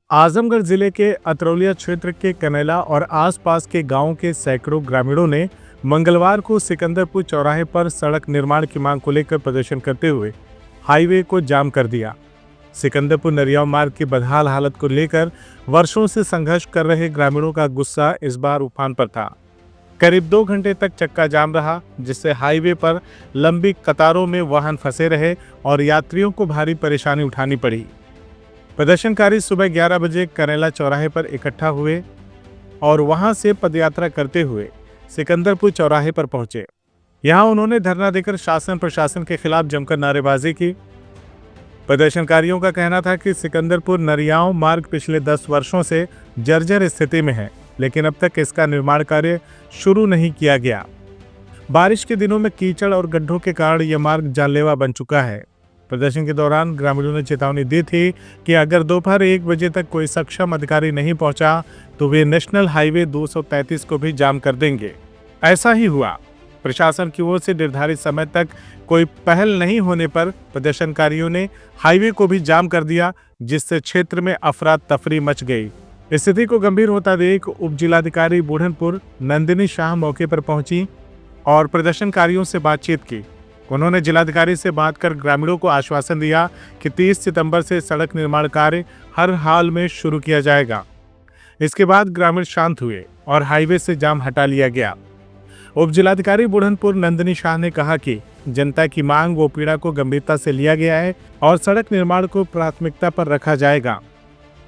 आजमगढ़ जिले के अतरौलिया क्षेत्र के कनेला और आसपास के गांवों के सैकड़ों ग्रामीणों ने मंगलवार को सिकंदरपुर चौराहे पर सड़क निर्माण की मांग को लेकर प्रदर्शन करते हुए हाईवे को जाम कर दिया। सिकंदरपुर नरियाव मार्ग की बदहाल हालत को लेकर वर्षों से संघर्ष कर रहे ग्रामीणों का गुस्सा इस बार उफान पर था। करीब 2 घंटे तक चक्का जाम रहा, जिससे हाईवे पर लंबी कतारों में वाहन फंसे रहे और यात्रियों को भारी परेशानी उठानी पड़ी। प्रदर्शनकारी सुबह 11 बजे कनेला चौराहे पर इकट्ठा हुए और वहां से पदयात्रा करते हुए सिकंदरपुर चौराहे पर पहुंचे। यहां उन्होंने धरना देकर शासन प्रशासन के खिलाफ जमकर नारेबाजी की। प्रदर्शनकारियों का कहना था कि सिकंदरपुर नरियाव मार्ग पिछले 10 वर्षों से जर्जर स्थिति में है, लेकिन अब तक इसका निर्माण कार्य शुरू नहीं किया गया। बारिश के दिनों में कीचड़ और गड्ढों के कारण यह मार्ग जानलेवा बन चुका है। प्रदर्शन के दौरान ग्रामीणों ने चेतावनी दी थी कि अगर दोपहर 1 बजे तक कोई सक्षम अधिकारी नहीं पहुंचा तो वे नेशनल हाईवे 233 को भी जाम कर देंगे। ऐसा ही हुआ। प्रशासन की ओर से निर्धारित समय तक कोई पहल नहीं होने पर प्रदर्शनकारियों ने हाईवे को भी जाम कर दिया, जिससे क्षेत्र में अफरा तफरी मच गई। स्थिति को गंभीर होता देख उप जिलाधिकारी बुढ़नपुर नंदिनी शाह मौके पर पहुंची और प्रदर्शनकारियों से बातचीत की। उन्होंने जिलाधिकारी से बात कर ग्रामीणों को आश्वासन दिया कि 30 सितंबर से सड़क निर्माण कार्य हर हाल में शुरू किया जाएगा। इसके बाद ग्रामीण शांत हुए और हाईवे से जाम हटा लिया गया। उप जिलाधिकारी बुढ़नपुर नंदिनी शाह ने कहा कि जनता की मांग व पीड़ा को गंभीरता से लिया गया है और सड़क निर्माण को प्राथमिकता पर रखा जाएगा।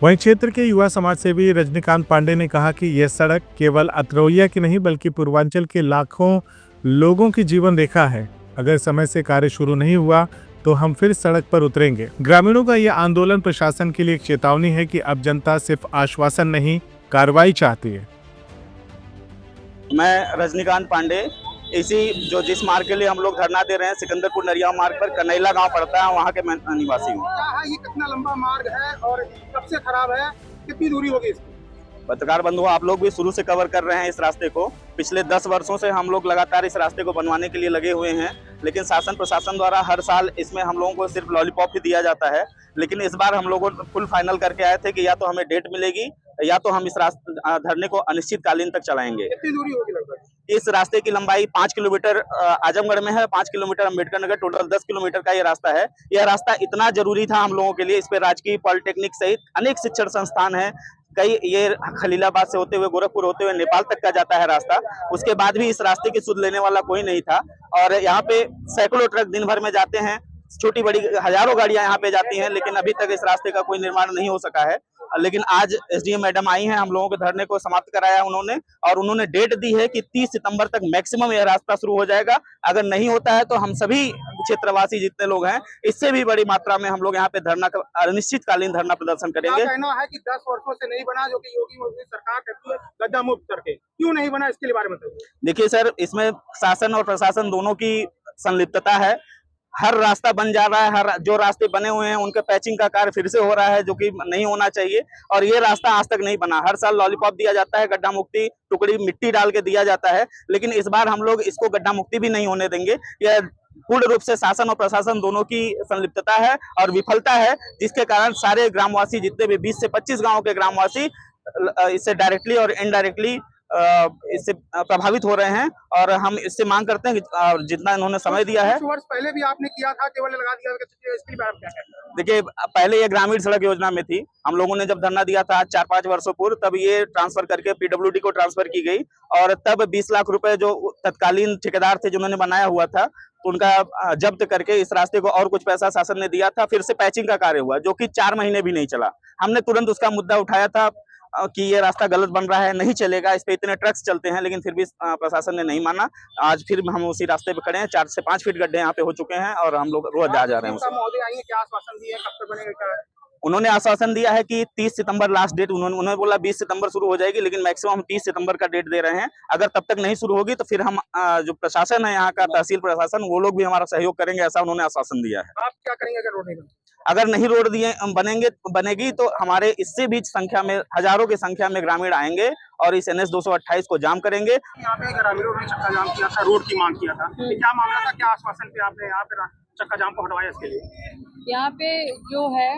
वहीं क्षेत्र के युवा समाज सेवी रजनीकांत पांडे ने कहा कि यह सड़क केवल अतरौलिया की नहीं बल्कि पूर्वांचल के लाखों लोगों की जीवन रेखा है। अगर समय से कार्य शुरू नहीं हुआ तो हम फिर सड़क पर उतरेंगे। ग्रामीणों का यह आंदोलन प्रशासन के लिए एक चेतावनी है कि अब जनता सिर्फ आश्वासन नहीं, कार्रवाई चाहती है। मैं रजनीकांत पांडे, जिस मार्ग के लिए हम लोग धरना दे रहे हैं, सिकंदरपुर नरियाव मार्ग पर कनैला गांव पड़ता है, वहां के मैं निवासी हूँ। ये कितना लंबा मार्ग है और कब से खराब है, कितनी दूरी होगी इसकी? पत्रकार बंधुओं, आप लोग भी शुरू से कवर कर रहे हैं इस रास्ते को। पिछले 10 वर्षों से हम लोग लगातार इस रास्ते को बनवाने के लिए लगे हुए हैं, लेकिन शासन प्रशासन द्वारा हर साल इसमें हम लोगों को सिर्फ लॉलीपॉप ही दिया जाता है। लेकिन इस बार हम लोगों फुल फाइनल करके आए थे कि या तो हमें डेट मिलेगी या तो हम इस धरने को अनिश्चितकालीन तक चलाएंगे। कितनी दूरी होगी लगभग? इस रास्ते की लंबाई 5 किलोमीटर आजमगढ़ में है, 5 kilometre Ambedkar Nagar, total 10 kilometre का ये रास्ता है। यह रास्ता इतना जरूरी था हम लोगों के लिए। इस पे राजकीय पॉलिटेक्निक सहित अनेक शिक्षण संस्थान है। कई ये खलीलाबाद से होते हुए गोरखपुर होते हुए नेपाल तक का जाता है रास्ता। उसके बाद भी इस रास्ते की सुध लेने वाला कोई नहीं था और यहाँ पे सैकड़ों ट्रक दिन भर में जाते हैं, छोटी बड़ी हजारों गाड़ियां यहाँ पे जाती हैं, लेकिन अभी तक इस रास्ते का कोई निर्माण नहीं हो सका है। लेकिन आज एसडीएम मैडम आई हैं, हम लोगों के धरने को समाप्त कराया उन्होंने, और उन्होंने डेट दी है कि 30 सितंबर तक मैक्सिमम यह रास्ता शुरू हो जाएगा। अगर नहीं होता है तो हम सभी क्षेत्रवासी जितने लोग हैं, इससे भी बड़ी मात्रा में हम लोग यहाँ पे अनिश्चितकालीन धरना प्रदर्शन करेंगे। कहना है कि 10 वर्षों से नहीं बना, जो कि योगी सरकार कहती है गड्ढा मुक्त करके, क्यों नहीं बना, इसके बारे में बताइए। देखिए सर, इसमें शासन और प्रशासन दोनों की संलिप्तता है। हर रास्ता बन जा रहा है, हर जो रास्ते बने हुए हैं उनके पैचिंग का कार्य फिर से हो रहा है, जो कि नहीं होना चाहिए। और ये रास्ता आज तक नहीं बना। हर साल लॉलीपॉप दिया जाता है, गड्ढा मुक्ति टुकड़ी मिट्टी डाल के दिया जाता है, लेकिन इस बार हम लोग इसको गड्ढा मुक्ति भी नहीं होने देंगे। यह पूर्ण रूप से शासन और प्रशासन दोनों की संलिप्तता है और विफलता है, जिसके कारण सारे ग्रामवासी, जितने भी 20 से 25 गाँव के ग्रामवासी इससे डायरेक्टली और इनडायरेक्टली इससे प्रभावित हो रहे हैं। और हम इससे मांग करते हैं कि जितना इन्होंने समय दिया है। कुछ वर्ष पहले भी आपने किया था, केवल लगा दिया, इसके बारे में क्या कहते हैं? देखिए, पहले ये ग्रामीण सड़क योजना में थी। हम लोगों ने जब धरना दिया था 4-5 वर्षों पूर्व, तब ये ट्रांसफर करके पीडब्ल्यूडी को ट्रांसफर की गई और तब 20 लाख रुपए जो तत्कालीन ठेकेदार थे जिन्होंने बनाया हुआ था, उनका जब्त करके इस रास्ते को और कुछ पैसा शासन ने दिया था। फिर से पैचिंग का कार्य हुआ, जो कि 4 महीने भी नहीं चला। हमने तुरंत उसका मुद्दा उठाया था कि ये रास्ता गलत बन रहा है, नहीं चलेगा, इस पे इतने ट्रक्स चलते हैं, लेकिन फिर भी प्रशासन ने नहीं माना। आज फिर हम उसी रास्ते पे खड़े हैं। 4 से 5 फीट गड्ढे यहाँ पे हो चुके हैं और हम लोग रोज जा रहे हैं। मोदी आएंगे, क्या आश्वासन दिया, कब तक बनेगा, क्या? उन्होंने आश्वासन दिया है कि 30 सितंबर लास्ट डेट। उन्होंने बोला 20 सितंबर शुरू हो जाएगी, लेकिन मैक्सिमम हम 30 सितंबर का डेट दे रहे हैं। अगर तब तक नहीं शुरू होगी तो फिर हम जो प्रशासन है यहाँ का, तहसील प्रशासन, वो लोग भी हमारा सहयोग करेंगे, ऐसा उन्होंने आश्वासन दिया है। आप क्या करेंगे अगर रोड नहीं बनेगा? अगर नहीं रोड बनेगी तो हमारे इससे भी संख्या में, हजारों की संख्या में ग्रामीण आएंगे और इस NH 228 को जाम करेंगे। यहाँ पे ग्रामीणों ने चक्का जाम किया था, रोड की मांग किया था, क्या मामला था, क्या आश्वासन पे आपने यहाँ पे चक्का जाम को हटवाया इसके लिए? यहाँ पे जो है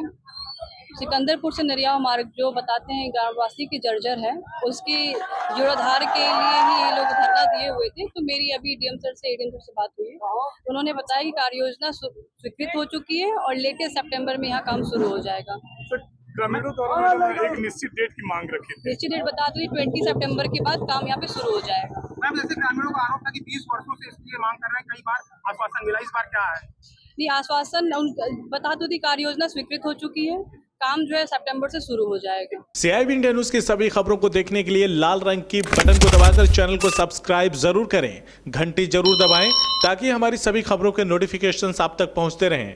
सिकंदरपुर से नरियाव मार्ग जो बताते हैं ग्रामवासी की जर्जर है, उसकी जीर्णोद्धार के लिए ही ये लोग धरना दिए हुए थे। तो मेरी अभी डीएम सर से बात हुई है। उन्होंने बताया कि कार्य योजना स्वीकृत हो चुकी है और लेटेस्ट सितंबर में यहाँ काम शुरू हो जाएगा। ग्रामीणों द्वारा एक निश्चित डेट की मांग रखी थी। निश्चित डेट बता दूं 20 सितंबर के बाद काम यहाँ पे शुरू हो जाएगा। मैम जैसे ग्रामीणों का आरोप था कि 20 वर्षों से इसकी मांग कर रहे हैं, कई बार आश्वासन मिला, इस बार क्या है? ये आश्वासन बता दूं कार्य योजना स्वीकृत हो चुकी है, काम जो है सितंबर से शुरू हो जाएगा। CIB इंडिया न्यूज की सभी खबरों को देखने के लिए लाल रंग की बटन को दबाकर चैनल को सब्सक्राइब जरूर करें, घंटी जरूर दबाएं ताकि हमारी सभी खबरों के नोटिफिकेशंस आप तक पहुंचते रहें।